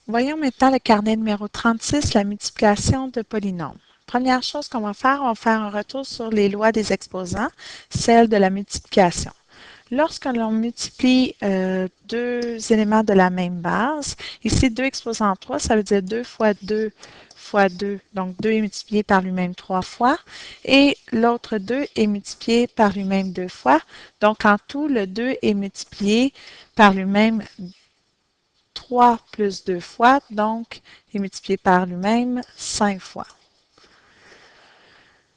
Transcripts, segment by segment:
Voyons maintenant le carnet numéro 36, la multiplication de polynômes. Première chose qu'on va faire un retour sur les lois des exposants, celle de la multiplication. Lorsque l'on multiplie deux éléments de la même base, ici 2 exposant 3, ça veut dire 2 fois 2 fois 2, donc 2 est multiplié par lui-même 3 fois, et l'autre 2 est multiplié par lui-même 2 fois, donc en tout, le 2 est multiplié par lui-même 3 plus 2 fois, donc est multiplié par lui-même 5 fois.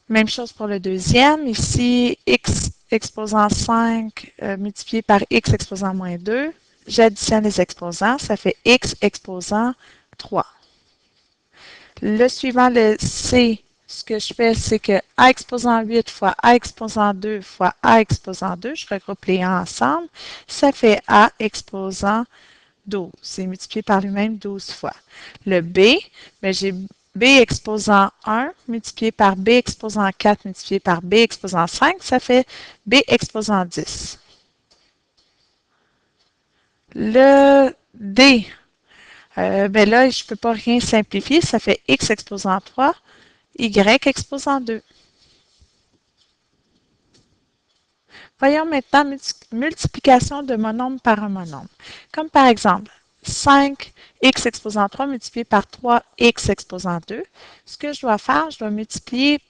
Même chose pour le deuxième. Ici, x exposant 5 multiplié par x exposant moins 2. J'additionne les exposants, ça fait x exposant 3. Le suivant, le C, ce que je fais, c'est que a exposant 8 fois a exposant 2 fois a exposant 2, je regroupe les ensemble, ça fait a exposant 12. C'est multiplié par lui-même 12 fois. Le B, ben j'ai B exposant 1 multiplié par B exposant 4 multiplié par B exposant 5, ça fait B exposant 10. Le D, ben là, je ne peux pas rien simplifier, ça fait X exposant 3, Y exposant 2. Voyons maintenant multiplication de monombre par un monombre. Comme par exemple, 5x exposant 3 multiplié par 3x exposant 2. Ce que je dois faire, je dois multiplier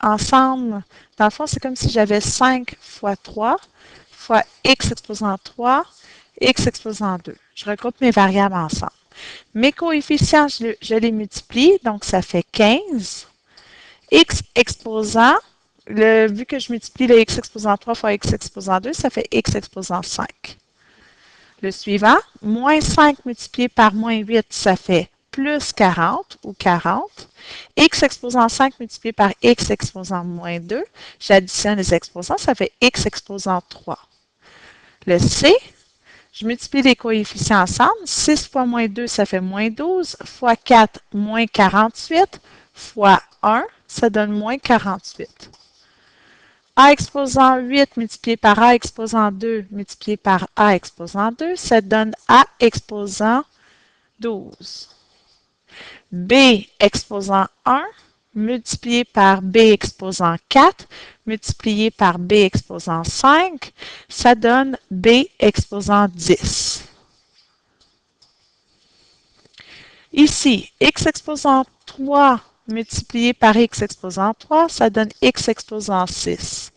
ensemble. Dans le fond, c'est comme si j'avais 5 fois 3 fois x exposant 3, x exposant 2. Je regroupe mes variables ensemble. Mes coefficients, je les multiplie, donc ça fait 15. X exposant, vu que je multiplie le x exposant 3 fois x exposant 2, ça fait x exposant 5. Le suivant, moins 5 multiplié par moins 8, ça fait plus 40 ou 40. X exposant 5 multiplié par x exposant moins 2, j'additionne les exposants, ça fait x exposant 3. Le C, je multiplie les coefficients ensemble. 6 fois moins 2, ça fait moins 12, fois 4, moins 48, fois 1, ça donne moins 48. A exposant 8 multiplié par A exposant 2 multiplié par A exposant 2, ça donne A exposant 12. B exposant 1 multiplié par B exposant 4 multiplié par B exposant 5, ça donne B exposant 10. Ici, x exposant 3 multiplié par x exposant 3, ça donne x exposant 6.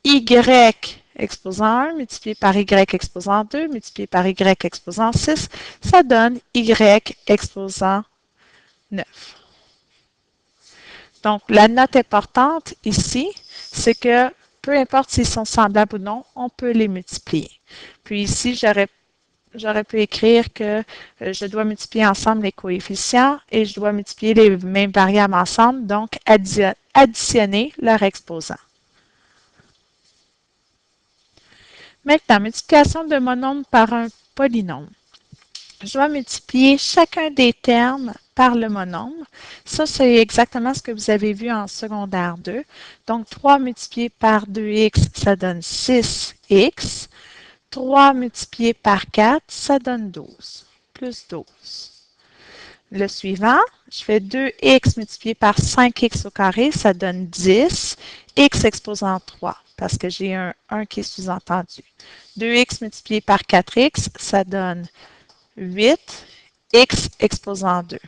Y exposant 1 multiplié par y exposant 2 multiplié par y exposant 6, ça donne y exposant 9. Donc, la note importante ici, c'est que peu importe s'ils sont semblables ou non, on peut les multiplier. Puis ici, j'aurais pu écrire que je dois multiplier ensemble les coefficients et je dois multiplier les mêmes variables ensemble, donc additionner leurs exposants. Maintenant, multiplication de monôme par un polynôme. Je dois multiplier chacun des termes par le monôme. Ça, c'est exactement ce que vous avez vu en secondaire 2. Donc, 3 multiplié par 2x, ça donne 6x. 3 multiplié par 4, ça donne 12, plus 12. Le suivant, je fais 2x multiplié par 5x au carré, ça donne 10. X exposant 3, parce que j'ai un 1 qui est sous-entendu. 2x multiplié par 4x, ça donne 8. X exposant 2.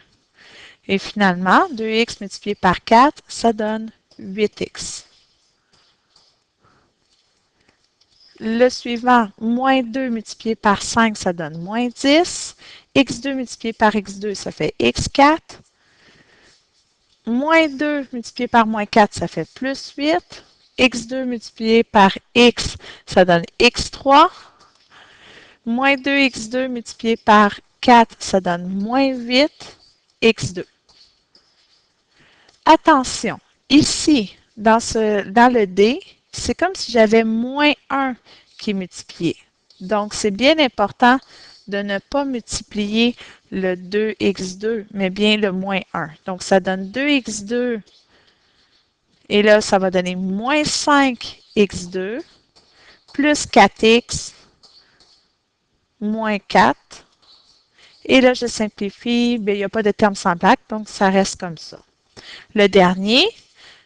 Et finalement, 2x multiplié par 4, ça donne 8x. Le suivant, moins 2 multiplié par 5, ça donne moins 10. x2 multiplié par x2, ça fait x4. Moins 2 multiplié par moins 4, ça fait plus 8. x2 multiplié par x, ça donne x3. Moins 2x2 multiplié par 4, ça donne moins 8, x2. Attention, ici, dans le D, c'est comme si j'avais moins 1 qui est multiplié. Donc, c'est bien important de ne pas multiplier le 2x2, mais bien le moins 1. Donc, ça donne 2x2. Et là, ça va donner moins 5x2 plus 4x moins 4. Et là, je simplifie, bien, il n'y a pas de terme semblables, donc ça reste comme ça. Le dernier,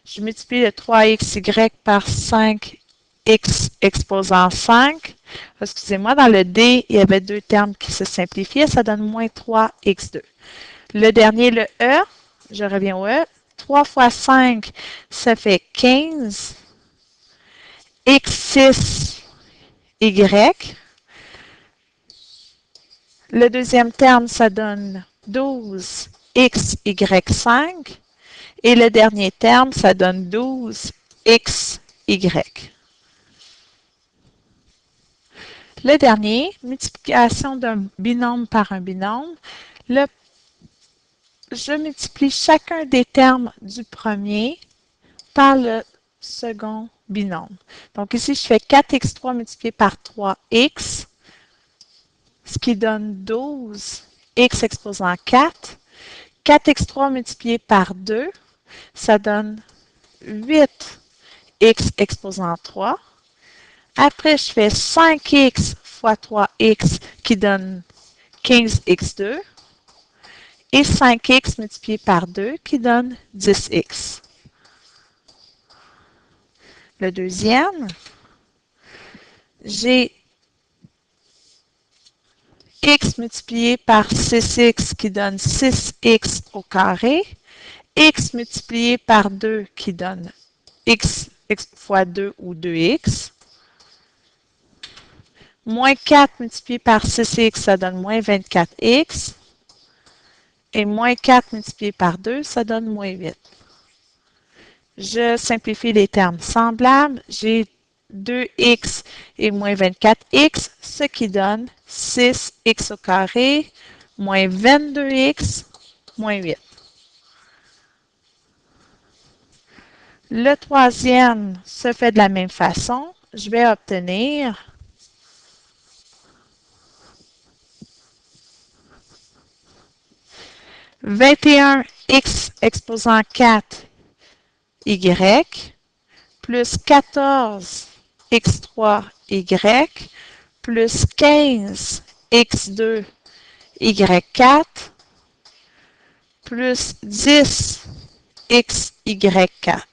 je multiplie le 3xy par 5x exposant 5. Excusez-moi, dans le D, il y avait deux termes qui se simplifiaient, ça donne moins 3x2. Le dernier, le E, je reviens au E, 3 fois 5, ça fait 15. X6, Y. Le deuxième terme, ça donne 12, X, Y, 5. Et le dernier terme, ça donne 12, X, Y. Le dernier, multiplication d'un binôme par un binôme. Je multiplie chacun des termes du premier par le second binôme. Donc ici, je fais 4x3 multiplié par 3x, ce qui donne 12, x exposant 4. 4x3 multiplié par 2, ça donne 8, x exposant 3. Après, je fais 5x fois 3x qui donne 15x2. Et 5x multiplié par 2 qui donne 10x. Le deuxième, j'ai x multiplié par 6x qui donne 6x au carré, x multiplié par 2 qui donne x fois 2 ou 2x, moins 4 multiplié par 6x, ça donne moins 24x, et moins 4 multiplié par 2, ça donne moins 8. Je simplifie les termes semblables. J'ai 2x et moins 24x, ce qui donne 6x au carré, moins 22x, moins 8. Le troisième se fait de la même façon. Je vais obtenir 21x exposant 4y plus 14x3y plus 15x2 y4 plus 10 xy4.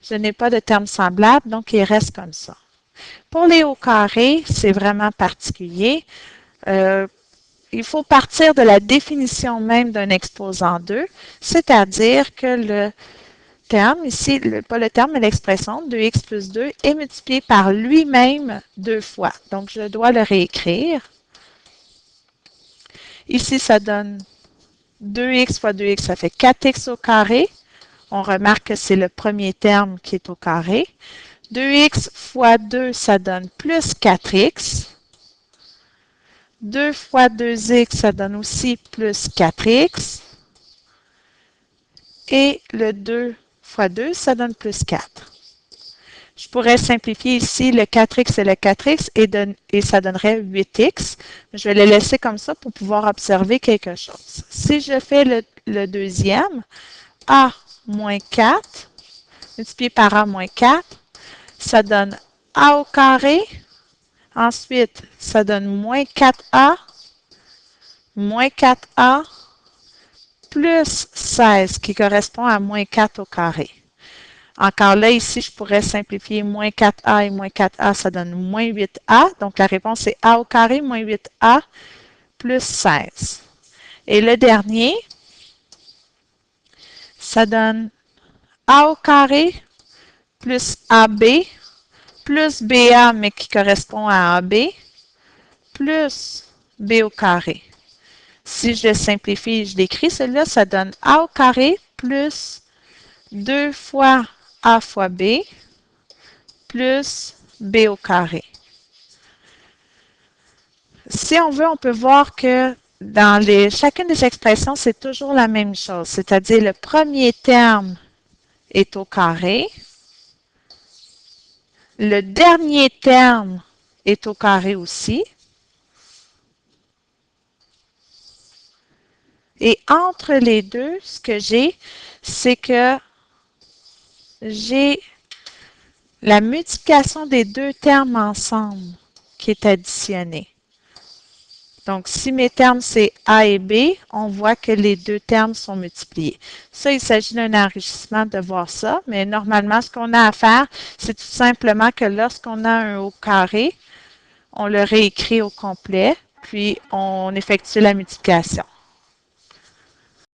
Je n'ai pas de terme semblable, donc il reste comme ça. Pour les hauts carrés, c'est vraiment particulier. Il faut partir de la définition même d'un exposant 2, c'est-à-dire que le terme, ici, pas le terme, mais l'expression 2x plus 2 est multiplié par lui-même deux fois. Donc, je dois le réécrire. Ici, ça donne 2x fois 2x, ça fait 4x au carré. On remarque que c'est le premier terme qui est au carré. 2x fois 2, ça donne plus 4x. 2 fois 2x, ça donne aussi plus 4x. Et le 2 fois 2, ça donne plus 4. Je pourrais simplifier ici le 4x et le 4x et ça donnerait 8x. Je vais le laisser comme ça pour pouvoir observer quelque chose. Si je fais le deuxième, a moins 4, multiplié par a moins 4, ça donne a au carré. Ensuite, ça donne moins 4a, plus 16, qui correspond à moins 4 au carré. Encore là, ici, je pourrais simplifier moins 4a et moins 4a, ça donne moins 8a. Donc, la réponse est a au carré moins 8a plus 16. Et le dernier, ça donne a au carré plus ab plus ba, mais qui correspond à ab, plus b au carré. Si je simplifie, je l'écris, celui-là, ça donne a au carré plus 2 fois a fois b plus b au carré. Si on veut, on peut voir que dans chacune des expressions, c'est toujours la même chose, c'est-à-dire le premier terme est au carré, le dernier terme est au carré aussi, et entre les deux, ce que j'ai, c'est que j'ai la multiplication des deux termes ensemble qui est additionnée. Donc, si mes termes, c'est A et B, on voit que les deux termes sont multipliés. Ça, il s'agit d'un enrichissement de voir ça, mais normalement, ce qu'on a à faire, c'est tout simplement que lorsqu'on a un au carré, on le réécrit au complet, puis on effectue la multiplication.